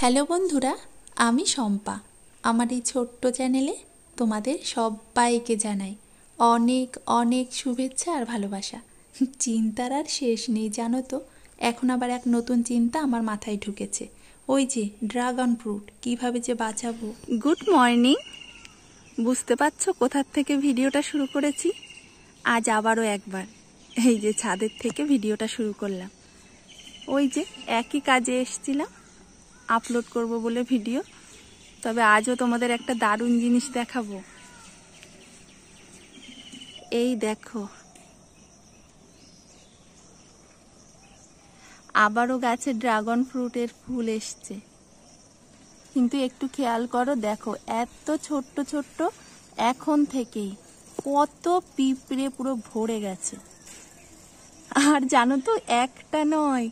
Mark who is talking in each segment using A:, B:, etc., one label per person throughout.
A: Hello বন্ধুরা, আমি শম্পা। আমার এই ছোট্ট চ্যানেলে তোমাদের সবাইকে জানাই অনেক অনেক শুভেচ্ছা আর ভালোবাসা। চিন্তার আর শেষ নেই জানো তো। এখন আবার এক নতুন চিন্তা আমার মাথায় ঢুকেছে, ওই যে ড্রাগন ফ্রুট কিভাবে যে বাঁচাবো।
B: Good morning. বুঝতে পারছো কোথার থেকে ভিডিওটা শুরু করেছি? আজ আবারও একবার এই যে ছাদের থেকে ভিডিওটা শুরু করলাম। ওই যে একই কাজে এসেছিলাম আপলোড করব বলে ভিডিও, তবে আজও তোমাদের একটা দারুণ জিনিস দেখাবো। এই দেখো, আবারও গাছে ড্রাগন ফ্রুটের ফুল এসছে, কিন্তু একটু খেয়াল করো, দেখো এত ছোট্ট ছোট্ট, এখন থেকেই কত পিঁপড়ে পুরো ভরে গেছে। আর জানো তো, একটা নয়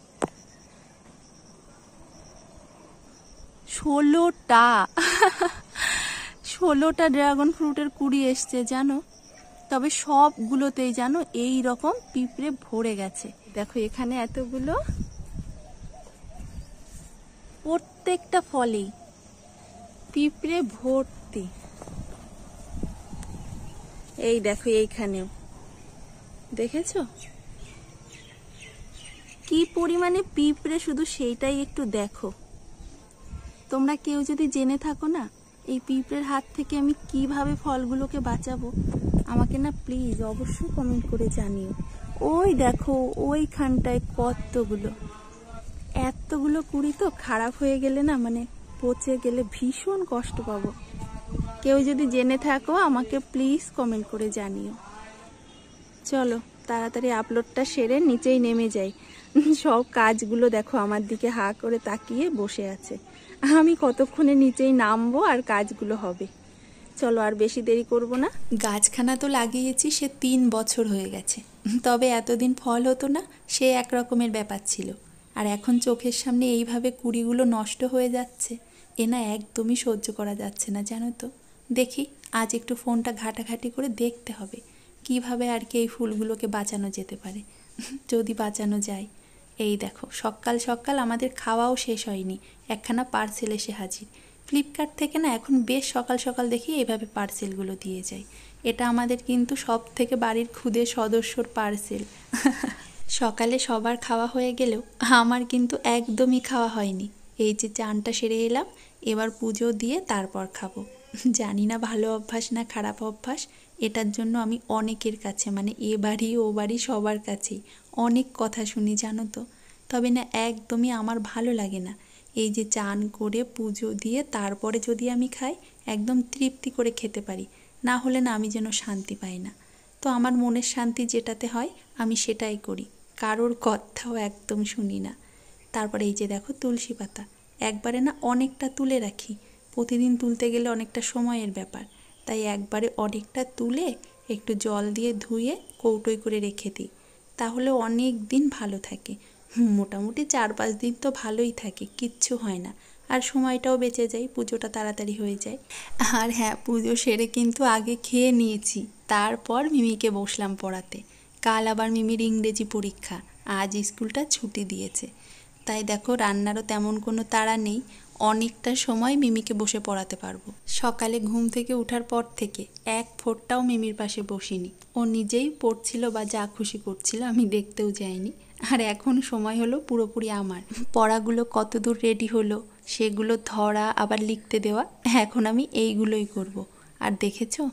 B: 16টা 16টা ড্রাগন ফ্রুটের কুড়ি এসছে জানো। তবে সবগুলোতেই জানো এই রকম পিঁপড়ে ভরে গেছে। দেখো এখানে এতগুলো, প্রত্যেকটা ফলেই পিঁপড়ে ভর্তি। এই দেখো এইখানেও দেখেছো কি পরিমাণে পিঁপড়ে, শুধু সেইটাই একটু দেখো। তোমরা কেউ যদি জেনে থাকো না এই পিঁপড়ের হাত থেকে আমি কিভাবে ফলগুলোকে বাঁচাবো, আমাকে না প্লিজ অবশ্যই কমেন্ট করে জানিও। ওই দেখো ওইখানটায় কতগুলো, এতগুলো কুড়ি তো খারাপ হয়ে গেলে না, মানে পচে গেলে ভীষণ কষ্ট পাবো। কেউ যদি জেনে থাকো আমাকে প্লিজ কমেন্ট করে জানিও। চলো তাড়াতাড়ি আপলোডটা সেরে নিচেই নেমে যাই। সব কাজগুলো দেখো আমার দিকে হা করে তাকিয়ে বসে আছে। আমি কতক্ষণে নিচেই নামবো আর কাজগুলো হবে। চলো আর বেশি দেরি করব না।
A: গাছখানা তো লাগিয়েছি সে 3 বছর হয়ে গেছে, তবে এতদিন ফল হতো না, সে এক রকমের ব্যাপার ছিল। আর এখন চোখের সামনে এইভাবে কুড়িগুলো নষ্ট হয়ে যাচ্ছে, এ না একদমই সহ্য করা যাচ্ছে না জানো তো। দেখি আজ একটু ফোনটা ঘাটাঘাটি করে দেখতে হবে কিভাবে আর কি এই ফুলগুলোকে বাঁচানো যেতে পারে, যদি বাঁচানো যায়। এই দেখো সকাল সকাল আমাদের খাওয়াও শেষ হয়নি, একখানা পার্সেল এসে হাজির। ফ্লিপকার্ট থেকে না এখন বেশ সকাল সকাল দেখি এইভাবে পার্সেলগুলো দিয়ে যায়। এটা আমাদের কিন্তু সব থেকে বাড়ির ক্ষুদে সদস্যর পার্সেল। সকালে সবার খাওয়া হয়ে গেলেও আমার কিন্তু একদমই খাওয়া হয়নি। এই যে চানটা সেরে এলাম, এবার পুজো দিয়ে তারপর খাবো। জানি না ভালো অভ্যাস না খারাপ অভ্যাস, এটার জন্য আমি অনেকের কাছে, মানে এ বাড়ি ও বাড়ি সবার কাছেই অনেক কথা শুনি জানো তো। তবে না একদমই আমার ভালো লাগে না। এই যে চান করে পুজো দিয়ে তারপরে যদি আমি খাই, একদম তৃপ্তি করে খেতে পারি, না হলে না আমি যেন শান্তি পাই না। তো আমার মনের শান্তি যেটাতে হয় আমি সেটাই করি, কারোর কথাও একদম শুনি না। তারপরে এই যে দেখো তুলসী পাতা, একবারে না অনেকটা তুলে রাখি। প্রতিদিন তুলতে গেলে অনেকটা সময়ের ব্যাপার, তাই একবারে অনেকটা তুলে একটু জল দিয়ে ধুয়ে কৌটোয় করে রেখে দিই, তাহলে অনেক দিন ভালো থাকে। মোটামুটি 4-5 দিন তো ভালোই থাকে, কিচ্ছু হয় না, আর সময়টাও বেঁচে যায়, পুজোটা তাড়াতাড়ি হয়ে যায়। আর হ্যাঁ, পুজো সেরে কিন্তু আগে খেয়ে নিয়েছি, তারপর মিমিকে বসলাম পড়াতে। কাল আবার মিমির ইংরেজি পরীক্ষা, আজ স্কুলটা ছুটি দিয়েছে, তাই দেখো রান্নারও তেমন কোনো তাড়া নেই, অনেকটা সময় মিমিকে বসে পড়াতে পারবো। সকালে ঘুম থেকে ওঠার পর থেকে এক ফোঁটাও মিমির পাশে বসিনি, ও নিজেই পড়ছিল বা যা খুশি করছিল, আমি দেখতেও যাইনি। আর এখন সময় হলো পুরোপুরি আমার, পড়াগুলো কতদূর রেডি হলো সেগুলো ধরা আবার লিখতে দেওয়া, এখন আমি এইগুলোই করব। আর দেখেছো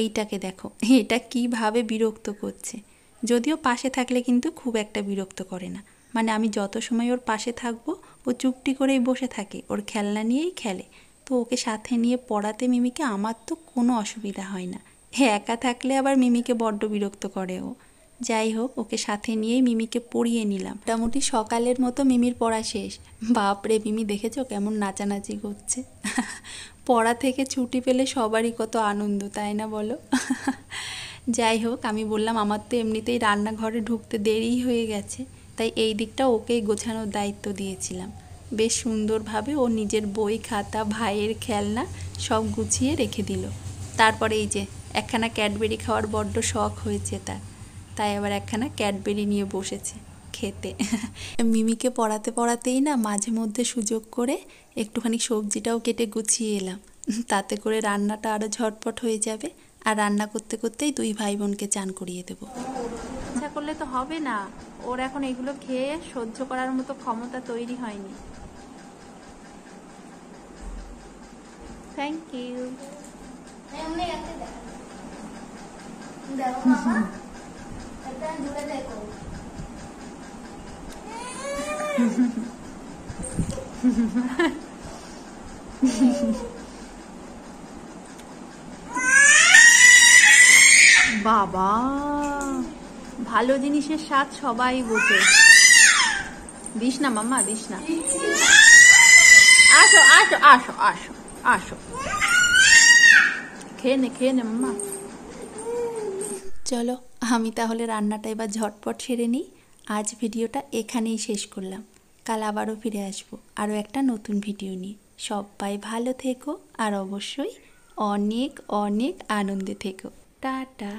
A: এইটাকে দেখো, এটা কিভাবে বিরক্ত করছে। যদিও পাশে থাকলে কিন্তু খুব একটা বিরক্ত করে না, মানে আমি যত সময় ওর পাশে থাকবো ও চুপটি করেই বসে থাকে, ওর খেলনা নিয়েই খেলে। তো ওকে সাথে নিয়ে পড়াতে মিমিকে আমার তো কোনো অসুবিধা হয় না। একা থাকলে আবার মিমিকে বড্ড বিরক্ত করে ও। যাই হোক, ওকে সাথে নিয়েই মিমিকে পড়িয়ে নিলাম। মোটামুটি সকালের মতো মিমির পড়া শেষ। বাপরে, মিমি দেখেছো কেমন নাচানাচি করছে। পড়া থেকে ছুটি পেলে সবারই কত আনন্দ, তাই না বলো? যাই হোক, আমি বললাম আমার তো এমনিতেই রান্নাঘরে ঢুকতে দেরিই হয়ে গেছে, তাই এই দিকটা ওকেই গোছানোর দায়িত্ব দিয়েছিলাম। বেশ সুন্দরভাবে ও নিজের বই খাতা ভাইয়ের খেলনা সব গুছিয়ে রেখে দিল। তারপরে এই যে একখানা ক্যাডবেরি খাওয়ার বড্ড শখ হয়েছে তার, তাই আবার একখানা ক্যাডবেরি নিয়ে বসেছে। খেতে। মিমিকে পড়াতে পড়াতেই না মাঝে মধ্যে সুযোগ করে একটুখানি সবজিটাও কেটে গুছিয়ে এলাম, তাতে করে রান্নাটা আরও ঝটপট হয়ে যাবে। আর রান্না করতে করতেই দুই ভাই বোনকে চান করিয়ে দেবো।
B: ইচ্ছা করলে তো হবে না, ওর এখন এগুলো খেয়ে সহ্য করার মতো ক্ষমতা তৈরি হয়নি। Thank you. বাবা, ভালো জিনিসের স্বাদ সবাই বোঝে। দিস না মাম্মা, দিস না। আসো আসো আসো আসো আসো, খেয়ে নে মাম্মা।
A: চলো আমি তাহলে রান্নাটা এবার ঝটপট সেরে নিই। আজ ভিডিওটা এখানেই শেষ করলাম। কাল আবারও ফিরে আসবো আরও একটা নতুন ভিডিও নিয়ে। সবাই ভালো থেকো আর অবশ্যই অনেক অনেক আনন্দে থেকো। টাটা।